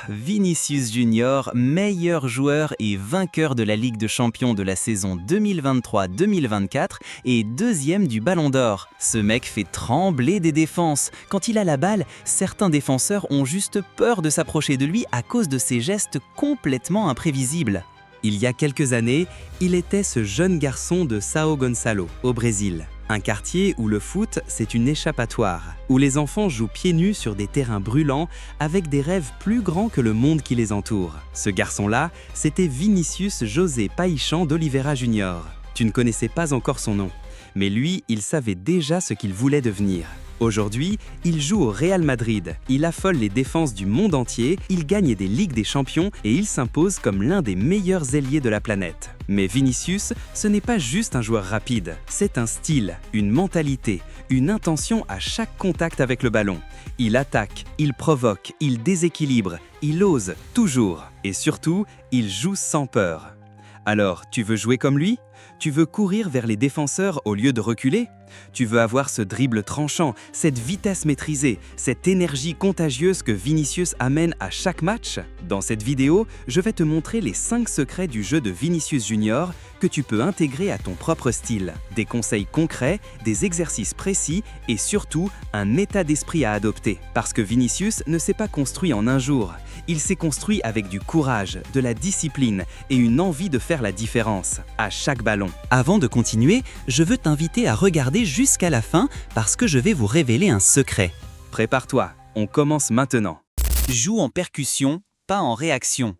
Vinicius Junior, meilleur joueur et vainqueur de la Ligue des Champions de la saison 2023-2024 et deuxième du Ballon d'Or. Ce mec fait trembler des défenses. Quand il a la balle, certains défenseurs ont juste peur de s'approcher de lui à cause de ses gestes complètement imprévisibles. Il y a quelques années, il était ce jeune garçon de São Gonçalo, au Brésil. Un quartier où le foot, c'est une échappatoire, où les enfants jouent pieds nus sur des terrains brûlants avec des rêves plus grands que le monde qui les entoure. Ce garçon-là, c'était Vinicius José Paixão d'Oliveira Junior. Tu ne connaissais pas encore son nom, mais lui, il savait déjà ce qu'il voulait devenir. Aujourd'hui, il joue au Real Madrid, il affole les défenses du monde entier, il gagne des Ligues des Champions et il s'impose comme l'un des meilleurs ailiers de la planète. Mais Vinicius, ce n'est pas juste un joueur rapide, c'est un style, une mentalité, une intention à chaque contact avec le ballon. Il attaque, il provoque, il déséquilibre, il ose, toujours. Et surtout, il joue sans peur. Alors, tu veux jouer comme lui ? Tu veux courir vers les défenseurs au lieu de reculer ? Tu veux avoir ce dribble tranchant, cette vitesse maîtrisée, cette énergie contagieuse que Vinicius amène à chaque match ? Dans cette vidéo, je vais te montrer les 5 secrets du jeu de Vinicius Junior que tu peux intégrer à ton propre style. Des conseils concrets, des exercices précis et surtout un état d'esprit à adopter. Parce que Vinicius ne s'est pas construit en un jour. Il s'est construit avec du courage, de la discipline et une envie de faire la différence à chaque ballon. Avant de continuer, je veux t'inviter à regarder jusqu'à la fin parce que je vais vous révéler un secret. Prépare-toi, on commence maintenant. Joue en percussion, pas en réaction.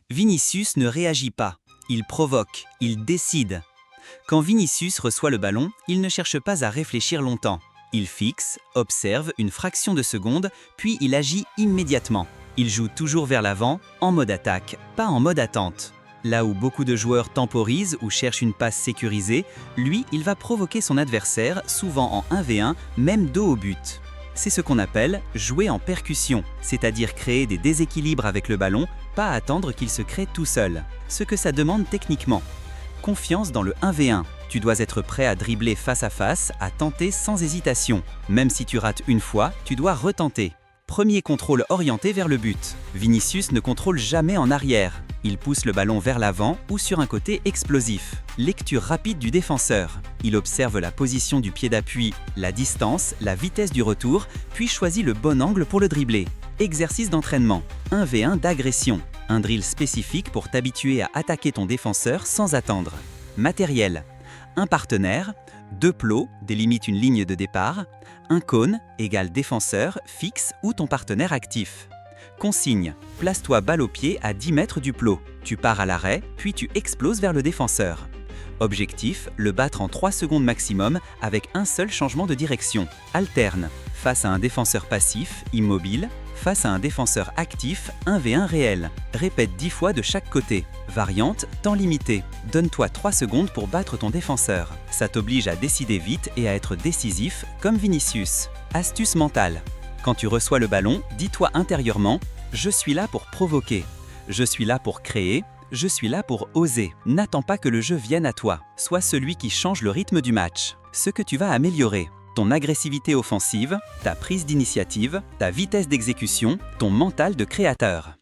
Vinicius ne réagit pas, il provoque, il décide. Quand Vinicius reçoit le ballon, il ne cherche pas à réfléchir longtemps. Il fixe, observe une fraction de seconde, puis il agit immédiatement. Il joue toujours vers l'avant, en mode attaque, pas en mode attente. Là où beaucoup de joueurs temporisent ou cherchent une passe sécurisée, lui, il va provoquer son adversaire, souvent en 1v1, même dos au but. C'est ce qu'on appelle jouer en percussion, c'est-à-dire créer des déséquilibres avec le ballon, pas attendre qu'il se crée tout seul. Ce que ça demande techniquement. Confiance dans le 1v1. Tu dois être prêt à dribbler face à face, à tenter sans hésitation. Même si tu rates une fois, tu dois retenter. Premier contrôle orienté vers le but. Vinicius ne contrôle jamais en arrière. Il pousse le ballon vers l'avant ou sur un côté explosif. Lecture rapide du défenseur. Il observe la position du pied d'appui, la distance, la vitesse du retour, puis choisit le bon angle pour le dribbler. Exercice d'entraînement. 1v1 d'agression. Un drill spécifique pour t'habituer à attaquer ton défenseur sans attendre. Matériel. Un partenaire, 2 plots délimitent une ligne de départ, un cône égale défenseur, fixe ou ton partenaire actif. Consigne, place-toi balle au pied à 10 mètres du plot. Tu pars à l'arrêt, puis tu exploses vers le défenseur. Objectif, le battre en 3 secondes maximum avec un seul changement de direction. Alterne, face à un défenseur passif, immobile, face à un défenseur actif, 1v1 réel. Répète 10 fois de chaque côté. Variante, temps limité. Donne-toi 3 secondes pour battre ton défenseur. Ça t'oblige à décider vite et à être décisif, comme Vinicius. Astuce mentale. Quand tu reçois le ballon, dis-toi intérieurement « Je suis là pour provoquer. Je suis là pour créer. Je suis là pour oser. » N'attends pas que le jeu vienne à toi. Sois celui qui change le rythme du match. Ce que tu vas améliorer. Ton agressivité offensive, ta prise d'initiative, ta vitesse d'exécution, ton mental de créateur.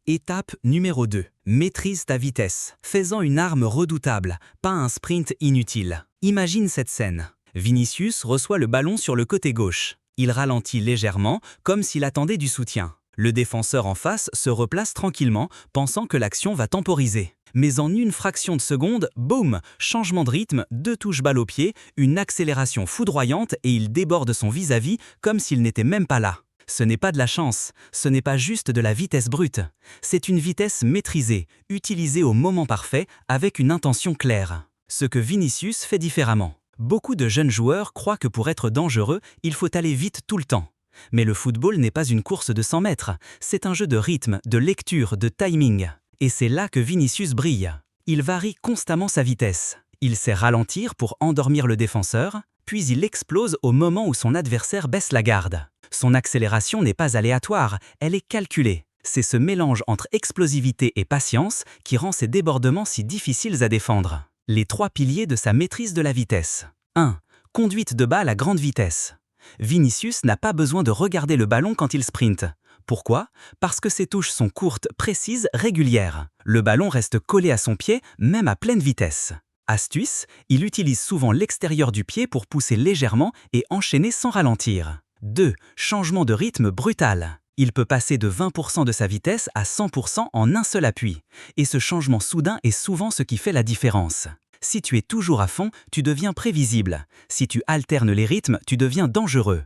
Étape numéro 2. Maîtrise ta vitesse. Fais-en une arme redoutable, pas un sprint inutile. Imagine cette scène. Vinicius reçoit le ballon sur le côté gauche. Il ralentit légèrement, comme s'il attendait du soutien. Le défenseur en face se replace tranquillement, pensant que l'action va temporiser. Mais en une fraction de seconde, boum, changement de rythme, 2 touches balle au pied, une accélération foudroyante et il déborde son vis-à-vis comme s'il n'était même pas là. Ce n'est pas de la chance, ce n'est pas juste de la vitesse brute. C'est une vitesse maîtrisée, utilisée au moment parfait, avec une intention claire. Ce que Vinicius fait différemment. Beaucoup de jeunes joueurs croient que pour être dangereux, il faut aller vite tout le temps. Mais le football n'est pas une course de 100 mètres, c'est un jeu de rythme, de lecture, de timing. Et c'est là que Vinicius brille. Il varie constamment sa vitesse. Il sait ralentir pour endormir le défenseur, puis il explose au moment où son adversaire baisse la garde. Son accélération n'est pas aléatoire, elle est calculée. C'est ce mélange entre explosivité et patience qui rend ces débordements si difficiles à défendre. Les 3 piliers de sa maîtrise de la vitesse. 1. Conduite de balle à grande vitesse. Vinicius n'a pas besoin de regarder le ballon quand il sprinte. Pourquoi? Parce que ses touches sont courtes, précises, régulières. Le ballon reste collé à son pied, même à pleine vitesse. Astuce, il utilise souvent l'extérieur du pied pour pousser légèrement et enchaîner sans ralentir. 2. Changement de rythme brutal. Il peut passer de 20% de sa vitesse à 100% en un seul appui. Et ce changement soudain est souvent ce qui fait la différence. Si tu es toujours à fond, tu deviens prévisible. Si tu alternes les rythmes, tu deviens dangereux.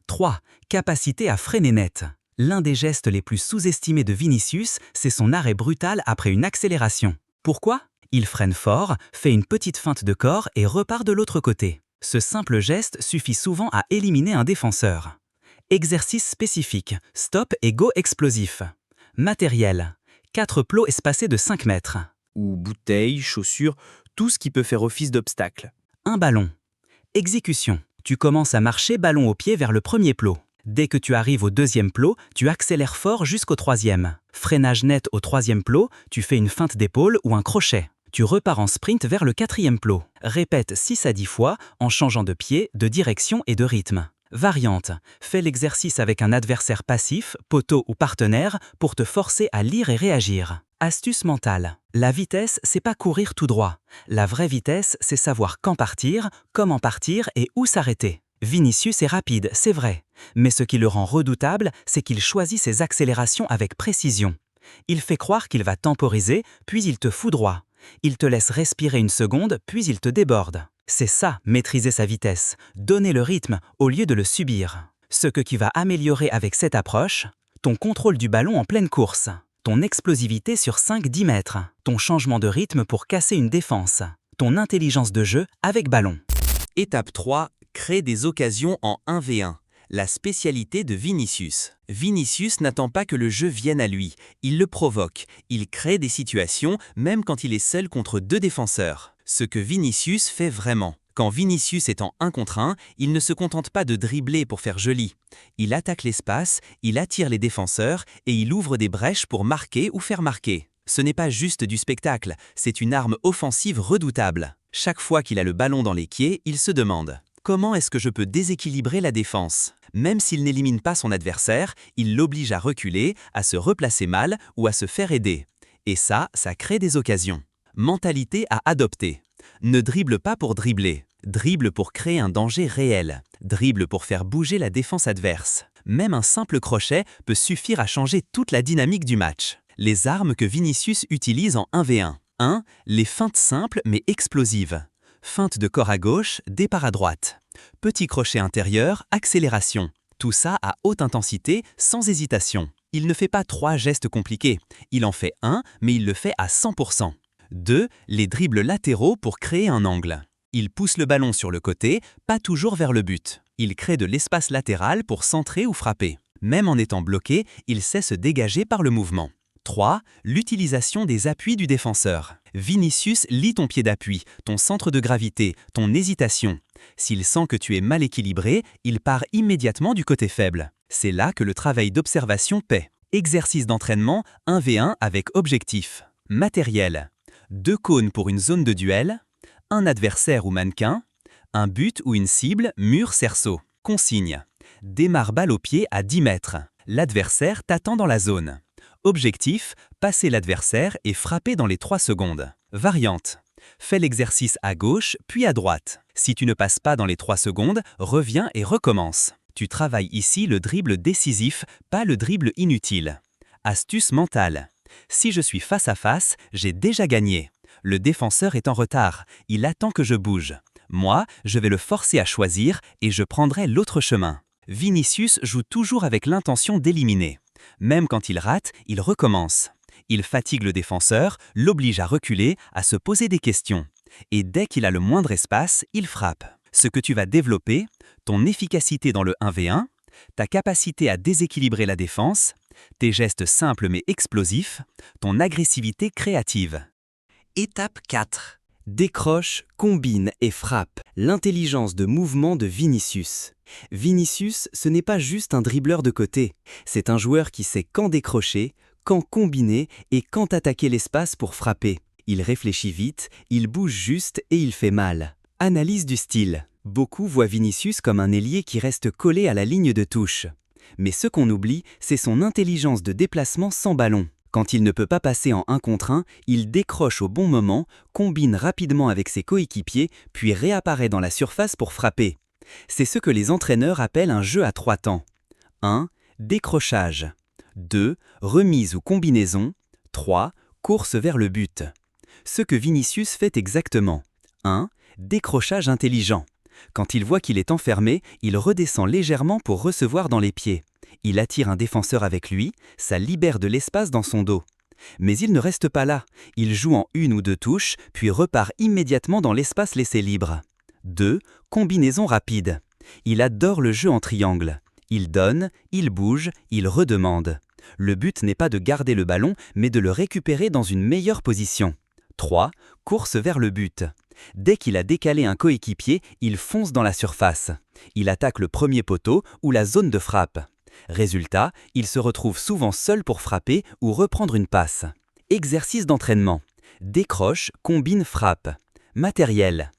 3. Capacité à freiner net. L'un des gestes les plus sous-estimés de Vinicius, c'est son arrêt brutal après une accélération. Pourquoi? Il freine fort, fait une petite feinte de corps et repart de l'autre côté. Ce simple geste suffit souvent à éliminer un défenseur. Exercice spécifique, stop et go explosif. Matériel, 4 plots espacés de 5 mètres. Ou bouteilles, chaussures, tout ce qui peut faire office d'obstacle. Un ballon. Exécution, tu commences à marcher ballon au pied vers le premier plot. Dès que tu arrives au deuxième plot, tu accélères fort jusqu'au troisième. Freinage net au troisième plot, tu fais une feinte d'épaule ou un crochet. Tu repars en sprint vers le quatrième plot. Répète 6 à 10 fois en changeant de pied, de direction et de rythme. Variante, fais l'exercice avec un adversaire passif, poteau ou partenaire pour te forcer à lire et réagir. Astuce mentale. La vitesse, c'est pas courir tout droit. La vraie vitesse, c'est savoir quand partir, comment partir et où s'arrêter. Vinicius est rapide, c'est vrai. Mais ce qui le rend redoutable, c'est qu'il choisit ses accélérations avec précision. Il fait croire qu'il va temporiser, puis il te foudroie. Il te laisse respirer une seconde, puis il te déborde. C'est ça, maîtriser sa vitesse, donner le rythme au lieu de le subir. Ce que tu vas améliorer avec cette approche, ton contrôle du ballon en pleine course, ton explosivité sur 5-10 mètres, ton changement de rythme pour casser une défense, ton intelligence de jeu avec ballon. Étape 3. Créer des occasions en 1v1. La spécialité de Vinicius. Vinicius n'attend pas que le jeu vienne à lui. Il le provoque. Il crée des situations, même quand il est seul contre 2 défenseurs. Ce que Vinicius fait vraiment. Quand Vinicius est en 1 contre 1, il ne se contente pas de dribbler pour faire joli. Il attaque l'espace, il attire les défenseurs et il ouvre des brèches pour marquer ou faire marquer. Ce n'est pas juste du spectacle, c'est une arme offensive redoutable. Chaque fois qu'il a le ballon dans les pieds, il se demande « Comment est-ce que je peux déséquilibrer la défense ?» Même s'il n'élimine pas son adversaire, il l'oblige à reculer, à se replacer mal ou à se faire aider. Et ça crée des occasions. Mentalité à adopter. Ne dribble pas pour dribbler. Dribble pour créer un danger réel. Dribble pour faire bouger la défense adverse. Même un simple crochet peut suffire à changer toute la dynamique du match. Les armes que Vinicius utilise en 1v1. 1. Les feintes simples mais explosives. Feinte de corps à gauche, départ à droite. Petit crochet intérieur, accélération. Tout ça à haute intensité, sans hésitation. Il ne fait pas 3 gestes compliqués. Il en fait un, mais il le fait à 100%. 2. Les dribbles latéraux pour créer un angle. Il pousse le ballon sur le côté, pas toujours vers le but. Il crée de l'espace latéral pour centrer ou frapper. Même en étant bloqué, il sait se dégager par le mouvement. 3. L'utilisation des appuis du défenseur. Vinicius lit ton pied d'appui, ton centre de gravité, ton hésitation. S'il sent que tu es mal équilibré, il part immédiatement du côté faible. C'est là que le travail d'observation paie. Exercice d'entraînement 1v1 avec objectif. Matériel. 2 cônes pour une zone de duel, un adversaire ou mannequin, un but ou une cible, mur, cerceau. Consigne. Démarre balle au pied à 10 mètres. L'adversaire t'attend dans la zone. Objectif, passer l'adversaire et frapper dans les 3 secondes. Variante. Fais l'exercice à gauche, puis à droite. Si tu ne passes pas dans les 3 secondes, reviens et recommence. Tu travailles ici le dribble décisif, pas le dribble inutile. Astuce mentale. Si je suis face à face, j'ai déjà gagné. Le défenseur est en retard, il attend que je bouge. Moi, je vais le forcer à choisir et je prendrai l'autre chemin. Vinicius joue toujours avec l'intention d'éliminer. Même quand il rate, il recommence. Il fatigue le défenseur, l'oblige à reculer, à se poser des questions. Et dès qu'il a le moindre espace, il frappe. Ce que tu vas développer, ton efficacité dans le 1v1, ta capacité à déséquilibrer la défense, tes gestes simples mais explosifs, ton agressivité créative. Étape 4. Décroche, combine et frappe. L'intelligence de mouvement de Vinicius. Vinicius, ce n'est pas juste un dribbleur de côté. C'est un joueur qui sait quand décrocher, quand combiner et quand attaquer l'espace pour frapper. Il réfléchit vite, il bouge juste et il fait mal. Analyse du style. Beaucoup voient Vinicius comme un ailier qui reste collé à la ligne de touche. Mais ce qu'on oublie, c'est son intelligence de déplacement sans ballon. Quand il ne peut pas passer en 1 contre 1, il décroche au bon moment, combine rapidement avec ses coéquipiers, puis réapparaît dans la surface pour frapper. C'est ce que les entraîneurs appellent un jeu à 3 temps. 1. Décrochage. 2. Remise ou combinaison. 3. Course vers le but. Ce que Vinicius fait exactement. 1. Décrochage intelligent. Quand il voit qu'il est enfermé, il redescend légèrement pour recevoir dans les pieds. Il attire un défenseur avec lui, ça libère de l'espace dans son dos. Mais il ne reste pas là, il joue en 1 ou 2 touches, puis repart immédiatement dans l'espace laissé libre. 2. Combinaison rapide. Il adore le jeu en triangle. Il donne, il bouge, il redemande. Le but n'est pas de garder le ballon, mais de le récupérer dans une meilleure position. 3. Course vers le but. Dès qu'il a décalé un coéquipier, il fonce dans la surface. Il attaque le premier poteau ou la zone de frappe. Résultat, il se retrouve souvent seul pour frapper ou reprendre une passe. Exercice d'entraînement. Décroche, combine, frappe. Matériel.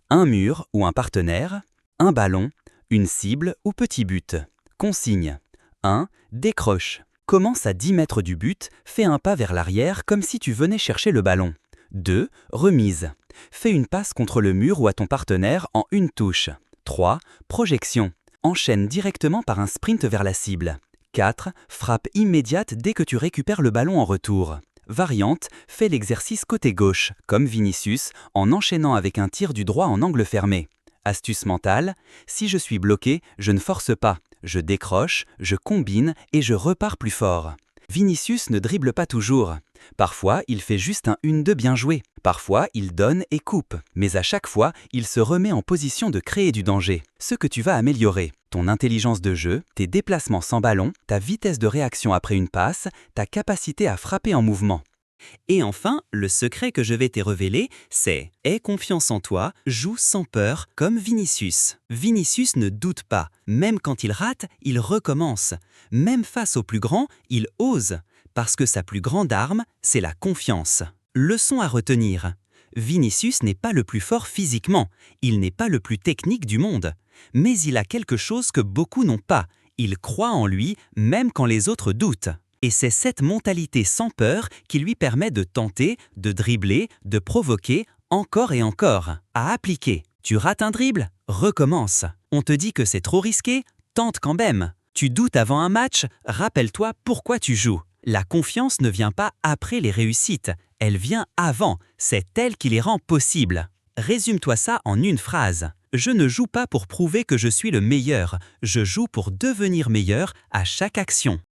Un mur ou un partenaire. Un ballon. Une cible ou petit but. Consigne. 1. Décroche. Commence à 10 mètres du but, fais un pas vers l'arrière comme si tu venais chercher le ballon. 2. Remise. Fais une passe contre le mur ou à ton partenaire en 1 touche. 3. Projection. Enchaîne directement par un sprint vers la cible. 4. Frappe immédiate dès que tu récupères le ballon en retour. Variante, fais l'exercice côté gauche, comme Vinicius, en enchaînant avec un tir du droit en angle fermé. Astuce mentale, si je suis bloqué, je ne force pas. Je décroche, je combine et je repars plus fort. Vinicius ne dribble pas toujours. Parfois, il fait juste un 1-2 bien joué. Parfois, il donne et coupe. Mais à chaque fois, il se remet en position de créer du danger. Ce que tu vas améliorer, ton intelligence de jeu, tes déplacements sans ballon, ta vitesse de réaction après une passe, ta capacité à frapper en mouvement. Et enfin, le secret que je vais te révéler, c'est « Aie confiance en toi, joue sans peur, comme Vinicius ». Vinicius ne doute pas. Même quand il rate, il recommence. Même face au plus grand, il ose. Parce que sa plus grande arme, c'est la confiance. Leçon à retenir. Vinicius n'est pas le plus fort physiquement. Il n'est pas le plus technique du monde. Mais il a quelque chose que beaucoup n'ont pas. Il croit en lui, même quand les autres doutent. Et c'est cette mentalité sans peur qui lui permet de tenter, de dribbler, de provoquer, encore et encore, à appliquer. Tu rates un dribble? Recommence. On te dit que c'est trop risqué? Tente quand même. Tu doutes avant un match? Rappelle-toi pourquoi tu joues. La confiance ne vient pas après les réussites, elle vient avant, c'est elle qui les rend possibles. Résume-toi ça en une phrase. Je ne joue pas pour prouver que je suis le meilleur, je joue pour devenir meilleur à chaque action.